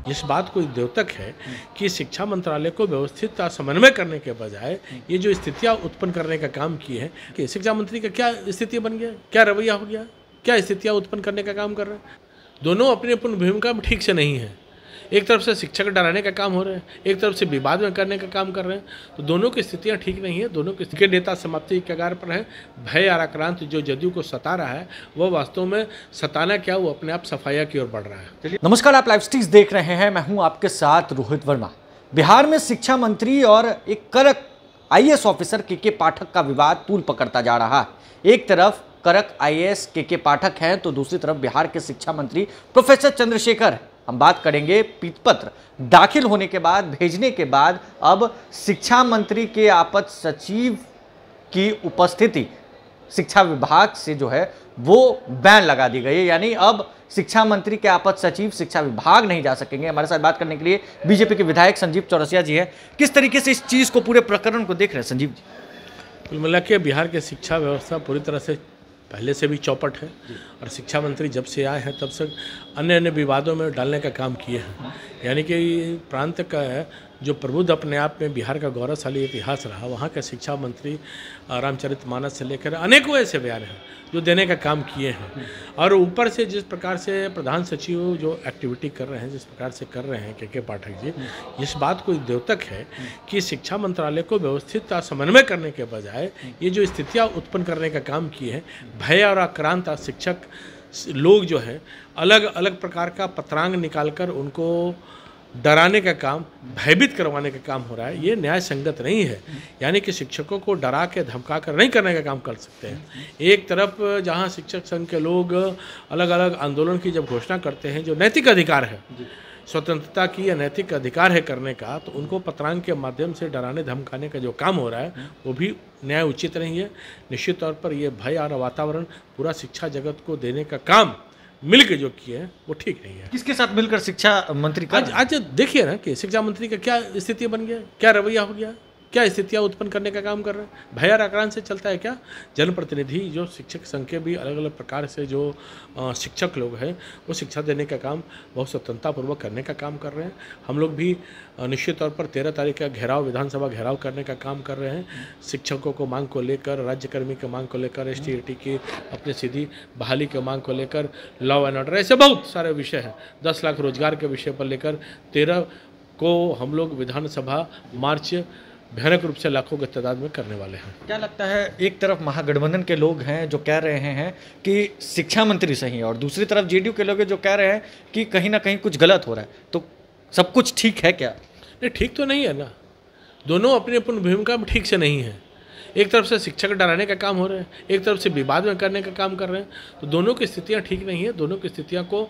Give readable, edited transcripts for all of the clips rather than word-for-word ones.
इस बात को द्योतक है कि शिक्षा मंत्रालय को व्यवस्थित समन्वय करने के बजाय ये जो स्थितियां उत्पन्न करने का काम किए हैं कि शिक्षा मंत्री का क्या स्थिति बन गया, क्या रवैया हो गया, क्या स्थितियां उत्पन्न करने का काम कर रहे हैं। दोनों अपनी अपनी भूमिका में ठीक से नहीं है। एक तरफ से शिक्षक डराने का काम हो रहा है, एक तरफ से विवाद में करने का काम कर रहे हैं, तो दोनों की स्थितियां ठीक नहीं है। दोनों के नेता समाप्ति के कगार पर है। भय आक्रांत जो जदयू को सता रहा है वह वास्तव में सताना क्या, वो अपने आप सफाया की ओर बढ़ रहा है। नमस्कार, आप लाइव स्ट्रीम्स देख रहे हैं। मैं हूं आपके साथ रोहित वर्मा। बिहार में शिक्षा मंत्री और एक करक IAS ऑफिसर के पाठक का विवाद तूल पकड़ता जा रहा है। एक तरफ करक IAS के पाठक हैं तो दूसरी तरफ बिहार के शिक्षा मंत्री प्रोफेसर चंद्रशेखर हैं। हम बात करेंगे पीतपत्र दाखिल होने के बाद, भेजने के बाद अब शिक्षा मंत्री के आपात सचिव की उपस्थिति शिक्षा विभाग से जो है वो बैन लगा दी गई है। यानी अब शिक्षा मंत्री के आपात सचिव शिक्षा विभाग नहीं जा सकेंगे। हमारे साथ बात करने के लिए बीजेपी के विधायक संजीव चौरसिया जी है। किस तरीके से इस चीज को, पूरे प्रकरण को देख रहे हैं संजीव जी? कुल मिला के बिहार की शिक्षा व्यवस्था पूरी तरह से पहले से भी चौपट है और शिक्षा मंत्री जब से आए हैं तब से अन्य विवादों में डालने का काम किए हैं। यानी कि प्रांत का जो प्रबुद्ध अपने आप में बिहार का गौरवशाली इतिहास रहा, वहाँ के शिक्षा मंत्री रामचरितमानस से लेकर अनेकों ऐसे बयान हैं जो देने का काम किए हैं। और ऊपर से जिस प्रकार से प्रधान सचिव जो एक्टिविटी कर रहे हैं, जिस प्रकार से कर रहे हैं के पाठक जी, इस बात को द्योतक है कि शिक्षा मंत्रालय को व्यवस्थित समन्वय करने के बजाय ये जो स्थितियां उत्पन्न करने का काम किए हैं, भय और आक्रांत शिक्षक लोग जो है अलग अलग प्रकार का पत्रांग निकालकर उनको डराने का काम, भयभीत करवाने का काम हो रहा है, ये न्याय संगत नहीं है। यानी कि शिक्षकों को डरा के धमका कर नहीं करने का काम कर सकते हैं। एक तरफ जहां शिक्षक संघ के लोग अलग अलग आंदोलन की जब घोषणा करते हैं, जो नैतिक अधिकार है, स्वतंत्रता की या नैतिक अधिकार है करने का, तो उनको पत्रांग के माध्यम से डराने धमकाने का जो काम हो रहा है वो भी न्याय उचित नहीं है। निश्चित तौर पर ये भय और वातावरण पूरा शिक्षा जगत को देने का काम मिलकर जो किए हैं वो ठीक नहीं है। किसके साथ मिलकर शिक्षा मंत्री का आज देखिए ना कि शिक्षा मंत्री का क्या स्थिति बन गया, क्या रवैया हो गया, क्या स्थितियां उत्पन्न करने का काम कर रहे हैं। भय और आक्रांत से चलता है क्या? जनप्रतिनिधि जो शिक्षक संघ के भी अलग अलग प्रकार से जो शिक्षक लोग हैं वो शिक्षा देने का काम बहुत स्वतंत्रतापूर्वक करने का काम कर रहे हैं। हम लोग भी निश्चित तौर पर 13 तारीख का घेराव, विधानसभा घेराव करने का काम कर रहे हैं। शिक्षकों को मांग को लेकर, राज्यकर्मी की मांग को लेकर, ST/AT की अपनी सीधी बहाली की मांग को लेकर, लॉ एंड ऑर्डर, ऐसे बहुत सारे विषय हैं। 10 लाख रोजगार के विषय पर लेकर 13 को हम लोग विधानसभा मार्च भयानक रूप से लाखों की तादाद में करने वाले हैं। क्या लगता है, एक तरफ महागठबंधन के लोग हैं जो कह रहे हैं कि शिक्षा मंत्री सही है और दूसरी तरफ JDU के लोग जो कह रहे हैं कि कहीं ना कहीं कुछ गलत हो रहा है, तो सब कुछ ठीक है क्या? नहीं, ठीक तो नहीं है ना। दोनों अपनी अपनी भूमिका में ठीक से नहीं है। एक तरफ से शिक्षक डराने का काम हो रहा है, एक तरफ से विवाद में करने का काम कर रहे हैं, तो दोनों की स्थितियाँ ठीक नहीं है। दोनों की स्थितियाँ को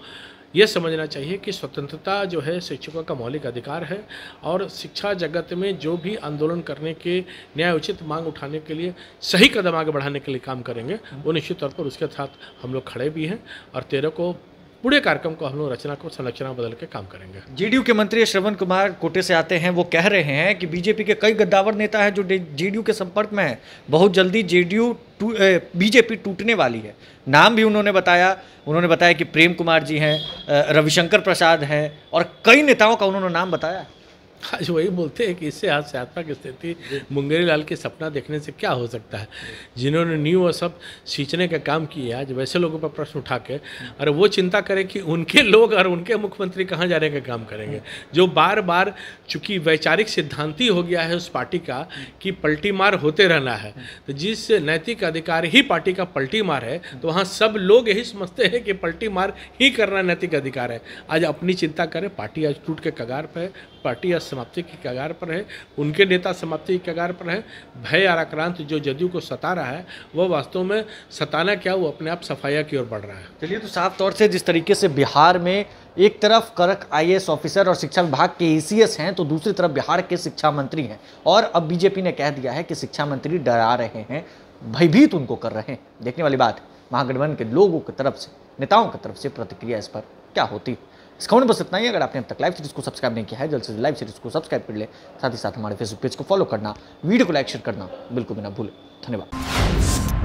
ये समझना चाहिए कि स्वतंत्रता जो है शिक्षकों का मौलिक अधिकार है और शिक्षा जगत में जो भी आंदोलन करने के, न्याय उचित मांग उठाने के लिए सही कदम आगे बढ़ाने के लिए काम करेंगे, वो निश्चित तौर पर उसके साथ हम लोग खड़े भी हैं। और 13 को पूरे कार्यक्रम को हम लोग रचना को संरचना बदल के काम करेंगे। JDU के मंत्री श्रवण कुमार कोटे से आते हैं, वो कह रहे हैं कि बीजेपी के कई गद्दावर नेता हैं जो JDU के संपर्क में है। बहुत जल्दी बीजेपी टूटने वाली है। नाम भी उन्होंने बताया कि प्रेम कुमार जी हैं, रविशंकर प्रसाद हैं और कई नेताओं का उन्होंने नाम बताया। आज वही बोलते हैं कि इससे हास्यात्मक स्थिति मुंगेरी लाल के सपना देखने से क्या हो सकता है। जिन्होंने न्यू और सब सींचने का काम किया, आज वैसे लोगों पर प्रश्न उठा के और वो चिंता करें कि उनके लोग और उनके मुख्यमंत्री कहाँ जाने का काम करेंगे, जो बार बार चूंकि वैचारिक सिद्धांति हो गया है उस पार्टी का कि पलटी मार होते रहना है। तो जिस नैतिक अधिकार ही पार्टी का पलटी मार है, तो वहाँ सब लोग यही समझते हैं कि पलटी मार ही करना नैतिक अधिकार है। आज अपनी चिंता करें, पार्टी आज टूट के कगार पर है, पार्टी आज समाप्ति की कगार पर है, उनके नेता समाप्ति की कगार पर है। भय और आक्रांत जो जदयू को सता रहा है वह वास्तव में सताना क्या, वो अपने आप सफाया की ओर बढ़ रहा है। चलिए, तो साफ तौर से जिस तरीके से बिहार में एक तरफ करक IAS ऑफिसर और शिक्षा विभाग के ACS हैं तो दूसरी तरफ बिहार के शिक्षा मंत्री हैं और अब बीजेपी ने कह दिया है कि शिक्षा मंत्री डरा रहे हैं, भयभीत उनको कर रहे हैं। देखने वाली बात है महागठबंधन के लोगों की तरफ से, नेताओं की तरफ से प्रतिक्रिया इस पर क्या होती है। इस खबर में बस इतना ही। अगर आपने अब तक लाइव सीरीज को सब्सक्राइब नहीं किया है, जल्द से लाइव सीरीज को सब्सक्राइब कर ले। साथ ही साथ हमारे फेसबुक पेज को फॉलो करना, वीडियो को लाइक शेयर करना बिल्कुल भी ना भूलें। धन्यवाद।